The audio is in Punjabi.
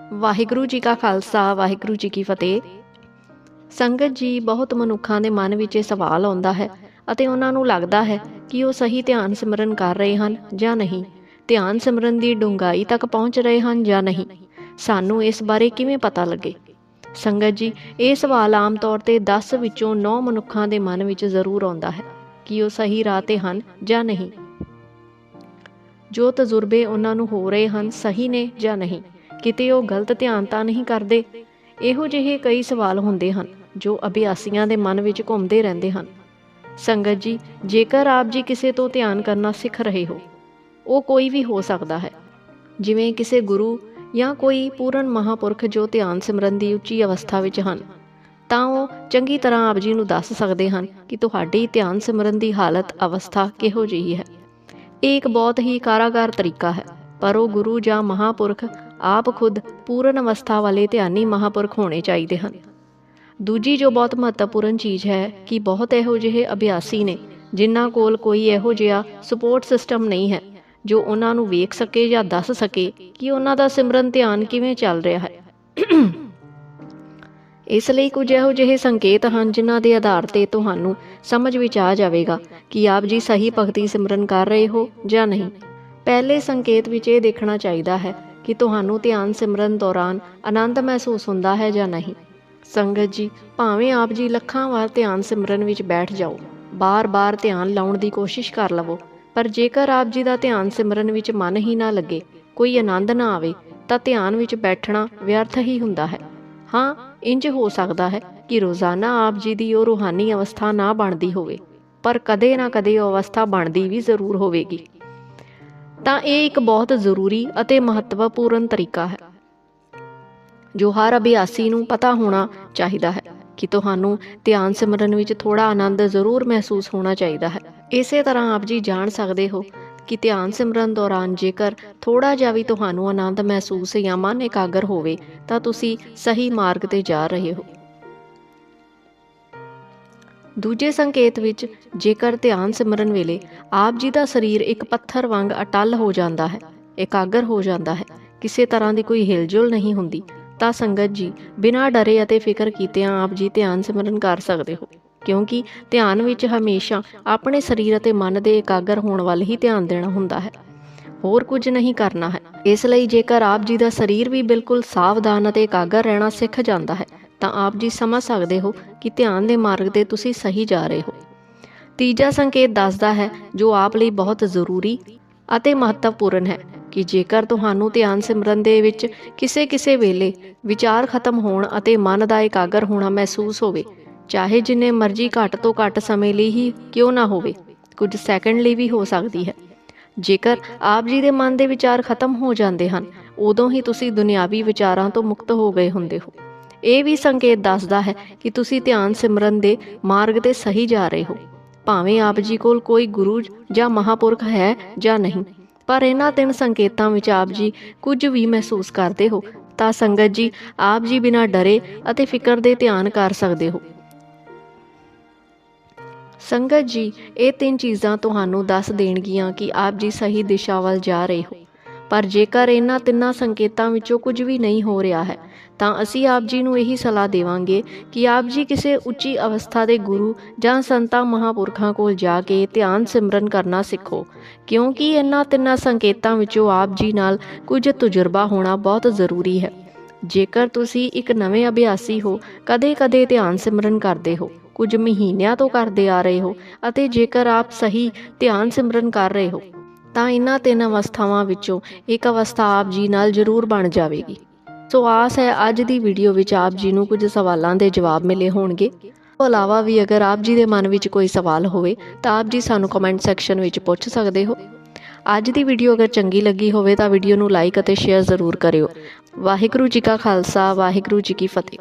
ਵਾਹਿਗੁਰੂ ਜੀ ਕਾ ਖਾਲਸਾ ਵਾਹਿਗੁਰੂ ਜੀ ਕੀ ਫਤਿਹ। ਸੰਗਤ ਜੀ, ਬਹੁਤ ਮਨੁੱਖਾਂ ਦੇ ਮਨ ਵਿੱਚ ਇਹ ਸਵਾਲ ਆਉਂਦਾ ਹੈ ਅਤੇ ਉਹਨਾਂ ਨੂੰ ਲੱਗਦਾ ਹੈ ਕਿ ਉਹ ਸਹੀ ਧਿਆਨ ਸਿਮਰਨ ਕਰ ਰਹੇ ਹਨ ਜਾਂ ਨਹੀਂ, ਧਿਆਨ ਸਿਮਰਨ ਦੀ ਡੂੰਘਾਈ ਤੱਕ ਪਹੁੰਚ ਰਹੇ ਹਨ ਜਾਂ ਨਹੀਂ। ਸਾਨੂੰ ਇਸ ਬਾਰੇ ਕਿਵੇਂ ਪਤਾ ਲੱਗੇ? ਸੰਗਤ ਜੀ, ਇਹ ਸਵਾਲ ਆਮ ਤੌਰ 'ਤੇ 10 ਵਿੱਚੋਂ 9 ਮਨੁੱਖਾਂ ਦੇ ਮਨ ਵਿੱਚ ਜ਼ਰੂਰ ਆਉਂਦਾ ਹੈ ਕਿ ਉਹ ਸਹੀ ਰਾਹ 'ਤੇ ਹਨ ਜਾਂ ਨਹੀਂ, ਜੋ ਤਜੁਰਬੇ ਉਹਨਾਂ ਨੂੰ ਹੋ ਰਹੇ ਹਨ ਸਹੀ ਨੇ ਜਾਂ ਨਹੀਂ, ਕਿਤੇ ਉਹ ਗਲਤ ਧਿਆਨ ਤਾਂ ਨਹੀਂ ਕਰਦੇ। ਇਹੋ ਜਿਹੇ ਕਈ ਸਵਾਲ ਹੁੰਦੇ ਹਨ ਜੋ ਅਭਿਆਸੀਆਂ ਦੇ ਮਨ ਵਿੱਚ ਘੁੰਮਦੇ ਰਹਿੰਦੇ ਹਨ। ਸੰਗਤ ਜੀ, ਜੇਕਰ ਆਪ ਜੀ ਕਿਸੇ ਤੋਂ ਧਿਆਨ ਕਰਨਾ ਸਿੱਖ ਰਹੇ ਹੋ, ਉਹ ਕੋਈ ਵੀ ਹੋ ਸਕਦਾ ਹੈ, ਜਿਵੇਂ ਕਿਸੇ ਗੁਰੂ ਜਾਂ ਕੋਈ ਪੂਰਨ ਮਹਾਂਪੁਰਖ ਜੋ ਧਿਆਨ ਸਿਮਰਨ ਦੀ ਉੱਚੀ ਅਵਸਥਾ ਵਿੱਚ ਹਨ, ਤਾਂ ਉਹ ਚੰਗੀ ਤਰ੍ਹਾਂ ਆਪ ਜੀ ਨੂੰ ਦੱਸ ਸਕਦੇ ਹਨ ਕਿ ਤੁਹਾਡੀ ਧਿਆਨ ਸਿਮਰਨ ਦੀ ਹਾਲਤ ਅਵਸਥਾ ਕਿਹੋ ਜਿਹੀ ਹੈ। ਇਹ ਇੱਕ ਬਹੁਤ ਹੀ ਕਾਰਾਗਾਰ ਤਰੀਕਾ ਹੈ, ਪਰ ਉਹ ਗੁਰੂ ਜਾਂ ਮਹਾਂਪੁਰਖ ਆਪ ਖੁਦ ਪੂਰਨ ਅਵਸਥਾ ਵਾਲੇ ਧਿਆਨੀ ਮਹਾਂਪੁਰਖ ਹੋਣੇ ਚਾਹੀਦੇ ਹਨ। ਦੂਜੀ ਜੋ ਬਹੁਤ ਮਹੱਤਵਪੂਰਨ ਚੀਜ਼ ਹੈ ਕਿ ਬਹੁਤ ਇਹੋ ਜਿਹੇ ਅਭਿਆਸੀ ਨੇ ਜਿਨ੍ਹਾਂ ਕੋਲ ਕੋਈ ਇਹੋ ਜਿਹਾ ਸਪੋਰਟ ਸਿਸਟਮ ਨਹੀਂ ਹੈ ਜੋ ਉਹਨਾਂ ਨੂੰ ਵੇਖ ਸਕੇ ਜਾਂ ਦੱਸ ਸਕੇ ਕਿ ਉਹਨਾਂ ਦਾ ਸਿਮਰਨ ਧਿਆਨ ਕਿਵੇਂ ਚੱਲ ਰਿਹਾ ਹੈ। ਇਸ ਲਈ ਕੁਝ ਇਹੋ ਜਿਹੇ ਸੰਕੇਤ ਹਨ ਜਿਨ੍ਹਾਂ ਦੇ ਆਧਾਰ 'ਤੇ ਤੁਹਾਨੂੰ ਸਮਝ ਵਿੱਚ ਆ ਜਾਵੇਗਾ ਕਿ ਆਪ ਜੀ ਸਹੀ ਭਗਤੀ ਸਿਮਰਨ ਕਰ ਰਹੇ ਹੋ ਜਾਂ ਨਹੀਂ। ਪਹਿਲੇ ਸੰਕੇਤ ਵਿੱਚ ਇਹ ਦੇਖਣਾ ਚਾਹੀਦਾ ਹੈ ਕਿ ਤੁਹਾਨੂੰ ਧਿਆਨ ਸਿਮਰਨ ਦੌਰਾਨ ਆਨੰਦ ਮਹਿਸੂਸ ਹੁੰਦਾ ਹੈ ਜਾਂ ਨਹੀਂ। ਸੰਗਤ ਜੀ, ਭਾਵੇਂ ਆਪ ਜੀ ਲੱਖਾਂ ਵਾਰ ਧਿਆਨ ਸਿਮਰਨ ਵਿੱਚ ਬੈਠ ਜਾਓ, ਬਾਰ-ਬਾਰ ਧਿਆਨ ਲਾਉਣ ਦੀ ਕੋਸ਼ਿਸ਼ ਕਰ ਲਵੋ, ਪਰ ਜੇਕਰ ਆਪ ਜੀ ਦਾ ਧਿਆਨ ਸਿਮਰਨ ਵਿੱਚ ਮਨ ਹੀ ਨਾ ਲੱਗੇ, ਕੋਈ ਆਨੰਦ ਨਾ ਆਵੇ, ਤਾਂ ਧਿਆਨ ਵਿੱਚ ਬੈਠਣਾ ਵਿਅਰਥ ਹੀ ਹੁੰਦਾ ਹੈ। ਹਾਂ, ਇੰਜ ਹੋ ਸਕਦਾ ਹੈ ਕਿ ਰੋਜ਼ਾਨਾ ਆਪ ਜੀ ਦੀ ਉਹ ਰੂਹਾਨੀ ਅਵਸਥਾ ਨਾ ਬਣਦੀ ਹੋਵੇ, ਪਰ ਕਦੇ ਨਾ ਕਦੇ ਉਹ ਅਵਸਥਾ ਬਣਦੀ ਵੀ ਜ਼ਰੂਰ ਹੋਵੇਗੀ। ਤਾਂ ਇਹ ਇੱਕ ਬਹੁਤ ਜ਼ਰੂਰੀ ਅਤੇ ਮਹੱਤਵਪੂਰਨ ਤਰੀਕਾ ਹੈ ਜੋ ਹਰ ਅਭਿਆਸੀ ਨੂੰ ਪਤਾ ਹੋਣਾ ਚਾਹੀਦਾ ਹੈ ਕਿ ਤੁਹਾਨੂੰ ਧਿਆਨ ਸਿਮਰਨ ਵਿੱਚ ਥੋੜ੍ਹਾ ਆਨੰਦ ਜ਼ਰੂਰ ਮਹਿਸੂਸ ਹੋਣਾ ਚਾਹੀਦਾ ਹੈ। ਇਸੇ ਤਰ੍ਹਾਂ ਆਪ ਜੀ ਜਾਣ ਸਕਦੇ ਹੋ ਕਿ ਧਿਆਨ ਸਿਮਰਨ ਦੌਰਾਨ ਜੇਕਰ ਥੋੜ੍ਹਾ ਜਿਹਾ ਵੀ ਤੁਹਾਨੂੰ ਆਨੰਦ ਮਹਿਸੂਸ ਜਾਂ ਮਨ ਇਕਾਗਰ ਹੋਵੇ, ਤਾਂ ਤੁਸੀਂ ਸਹੀ ਮਾਰਗ 'ਤੇ ਜਾ ਰਹੇ ਹੋ। ਦੂਜੇ ਸੰਕੇਤ ਵਿੱਚ ਜੇਕਰ ਧਿਆਨ ਸਿਮਰਨ ਵੇਲੇ ਆਪ ਜੀ ਦਾ ਸਰੀਰ ਇੱਕ ਪੱਥਰ ਵਾਂਗ ਅਟੱਲ ਹੋ ਜਾਂਦਾ ਹੈ, ਇਕਾਗਰ ਹੋ ਜਾਂਦਾ ਹੈ, ਕਿਸੇ ਤਰ੍ਹਾਂ ਦੀ ਕੋਈ ਹਿਲਜੁਲ ਨਹੀਂ ਹੁੰਦੀ, ਤਾਂ ਸੰਗਤ ਜੀ, ਬਿਨਾਂ ਡਰੇ ਅਤੇ ਫਿਕਰ ਕੀਤਿਆਂ ਆਪ ਜੀ ਧਿਆਨ ਸਿਮਰਨ ਕਰ ਸਕਦੇ ਹੋ, ਕਿਉਂਕਿ ਧਿਆਨ ਵਿੱਚ ਹਮੇਸ਼ਾ ਆਪਣੇ ਸਰੀਰ ਅਤੇ ਮਨ ਦੇ ਇਕਾਗਰ ਹੋਣ ਵੱਲ ਹੀ ਧਿਆਨ ਦੇਣਾ ਹੁੰਦਾ ਹੈ, ਹੋਰ ਕੁਝ ਨਹੀਂ ਕਰਨਾ ਹੈ। ਇਸ ਲਈ ਜੇਕਰ ਆਪ ਜੀ ਦਾ ਸਰੀਰ ਵੀ ਬਿਲਕੁਲ ਸਾਵਧਾਨ ਅਤੇ ਇਕਾਗਰ ਰਹਿਣਾ ਸਿੱਖ ਜਾਂਦਾ ਹੈ, ਤਾਂ ਆਪ ਜੀ ਸਮਝ ਸਕਦੇ ਹੋ ਕਿ ਧਿਆਨ ਦੇ ਮਾਰਗ 'ਤੇ ਤੁਸੀਂ ਸਹੀ ਜਾ ਰਹੇ ਹੋ। ਤੀਜਾ ਸੰਕੇਤ ਦੱਸਦਾ ਹੈ, ਜੋ ਆਪ ਲਈ ਬਹੁਤ ਜ਼ਰੂਰੀ ਅਤੇ ਮਹੱਤਵਪੂਰਨ ਹੈ, ਕਿ ਜੇਕਰ ਤੁਹਾਨੂੰ ਧਿਆਨ ਸਿਮਰਨ ਦੇ ਵਿੱਚ ਕਿਸੇ ਵੇਲੇ ਵਿਚਾਰ ਖਤਮ ਹੋਣ ਅਤੇ ਮਨ ਦਾ ਇਕਾਗਰ ਹੋਣਾ ਮਹਿਸੂਸ ਹੋਵੇ, ਚਾਹੇ ਜਿੰਨੇ ਮਰਜ਼ੀ ਘੱਟ ਤੋਂ ਘੱਟ ਸਮੇਂ ਲਈ ਹੀ ਕਿਉਂ ਨਾ ਹੋਵੇ, ਕੁਝ ਸੈਕਿੰਡ ਲਈ ਵੀ ਹੋ ਸਕਦੀ ਹੈ, ਜੇਕਰ ਆਪ ਜੀ ਦੇ ਮਨ ਦੇ ਵਿਚਾਰ ਖਤਮ ਹੋ ਜਾਂਦੇ ਹਨ, ਉਦੋਂ ਹੀ ਤੁਸੀਂ ਦੁਨਿਆਵੀ ਵਿਚਾਰਾਂ ਤੋਂ ਮੁਕਤ ਹੋ ਗਏ ਹੁੰਦੇ ਹੋ। ਇਹ ਵੀ ਸੰਕੇਤ ਦੱਸਦਾ ਹੈ ਕਿ ਤੁਸੀਂ ਧਿਆਨ ਸਿਮਰਨ ਦੇ ਮਾਰਗ 'ਤੇ ਸਹੀ ਜਾ ਰਹੇ ਹੋ, ਭਾਵੇਂ ਆਪ ਜੀ ਕੋਲ ਕੋਈ ਗੁਰੂ ਜਾਂ ਮਹਾਂਪੁਰਖ ਹੈ ਜਾਂ ਨਹੀਂ। ਪਰ ਇਹਨਾਂ 3 ਸੰਕੇਤਾਂ ਵਿੱਚ ਆਪ ਜੀ ਕੁਝ ਵੀ ਮਹਿਸੂਸ ਕਰਦੇ ਹੋ, ਤਾਂ ਸੰਗਤ ਜੀ, ਆਪ ਜੀ ਬਿਨਾਂ ਡਰੇ ਅਤੇ ਫਿਕਰ ਦੇ ਧਿਆਨ ਕਰ ਸਕਦੇ ਹੋ। ਸੰਗਤ ਜੀ, ਇਹ 3 ਚੀਜ਼ਾਂ ਤੁਹਾਨੂੰ ਦੱਸ ਦੇਣਗੀਆਂ ਕਿ ਆਪ ਜੀ ਸਹੀ ਦਿਸ਼ਾ ਵੱਲ ਜਾ ਰਹੇ ਹੋ। ਪਰ ਜੇਕਰ ਇਹਨਾਂ 3 ਸੰਕੇਤਾਂ ਵਿੱਚੋਂ ਕੁਝ ਵੀ ਨਹੀਂ ਹੋ ਰਿਹਾ ਹੈ, ਤਾਂ ਅਸੀਂ ਆਪ ਜੀ ਨੂੰ ਇਹੀ ਸਲਾਹ ਦੇਵਾਂਗੇ ਕਿ ਆਪ ਜੀ ਕਿਸੇ ਉੱਚੀ ਅਵਸਥਾ ਦੇ ਗੁਰੂ ਜਾਂ ਸੰਤਾਂ ਮਹਾਂਪੁਰਖਾਂ ਕੋਲ ਜਾ ਕੇ ਧਿਆਨ ਸਿਮਰਨ ਕਰਨਾ ਸਿੱਖੋ, ਕਿਉਂਕਿ ਇਹਨਾਂ 3 ਸੰਕੇਤਾਂ ਵਿੱਚੋਂ ਆਪ ਜੀ ਨਾਲ ਕੁਝ ਤਜਰਬਾ ਹੋਣਾ ਬਹੁਤ ਜ਼ਰੂਰੀ ਹੈ। ਜੇਕਰ ਤੁਸੀਂ ਇੱਕ ਨਵੇਂ ਅਭਿਆਸੀ ਹੋ, ਕਦੇ-ਕਦੇ ਧਿਆਨ ਸਿਮਰਨ ਕਰਦੇ ਹੋ, ਕੁਝ ਮਹੀਨਿਆਂ ਤੋਂ ਕਰਦੇ ਆ ਰਹੇ ਹੋ, ਅਤੇ ਜੇਕਰ ਆਪ ਸਹੀ ਧਿਆਨ ਸਿਮਰਨ ਕਰ ਰਹੇ ਹੋ, ਤਾਂ ਇਹਨਾਂ 3 ਅਵਸਥਾਵਾਂ ਵਿੱਚੋਂ ਇੱਕ ਅਵਸਥਾ ਆਪ ਜੀ ਨਾਲ ਜ਼ਰੂਰ ਬਣ ਜਾਵੇਗੀ। ਸੋ ਆਸ ਹੈ ਅੱਜ ਦੀ ਵੀਡੀਓ ਵਿੱਚ ਆਪ ਜੀ ਨੂੰ ਕੁਝ ਸਵਾਲਾਂ ਦੇ ਜਵਾਬ ਮਿਲੇ ਹੋਣਗੇ। ਇਸ ਤੋਂ ਇਲਾਵਾ ਵੀ ਅਗਰ ਆਪ ਜੀ ਦੇ ਮਨ ਵਿੱਚ ਕੋਈ ਸਵਾਲ ਹੋਵੇ ਤਾਂ ਆਪ ਜੀ ਸਾਨੂੰ ਕਮੈਂਟ ਸੈਕਸ਼ਨ ਵਿੱਚ ਪੁੱਛ ਸਕਦੇ ਹੋ। ਅੱਜ ਦੀ ਵੀਡੀਓ ਅਗਰ ਚੰਗੀ ਲੱਗੀ ਹੋਵੇ ਤਾਂ ਵੀਡੀਓ ਨੂੰ ਲਾਈਕ ਅਤੇ ਸ਼ੇਅਰ ਜ਼ਰੂਰ ਕਰਿਓ। ਵਾਹਿਗੁਰੂ ਜੀ ਕਾ ਖਾਲਸਾ ਵਾਹਿਗੁਰੂ ਜੀ ਕੀ ਫਤਿਹ।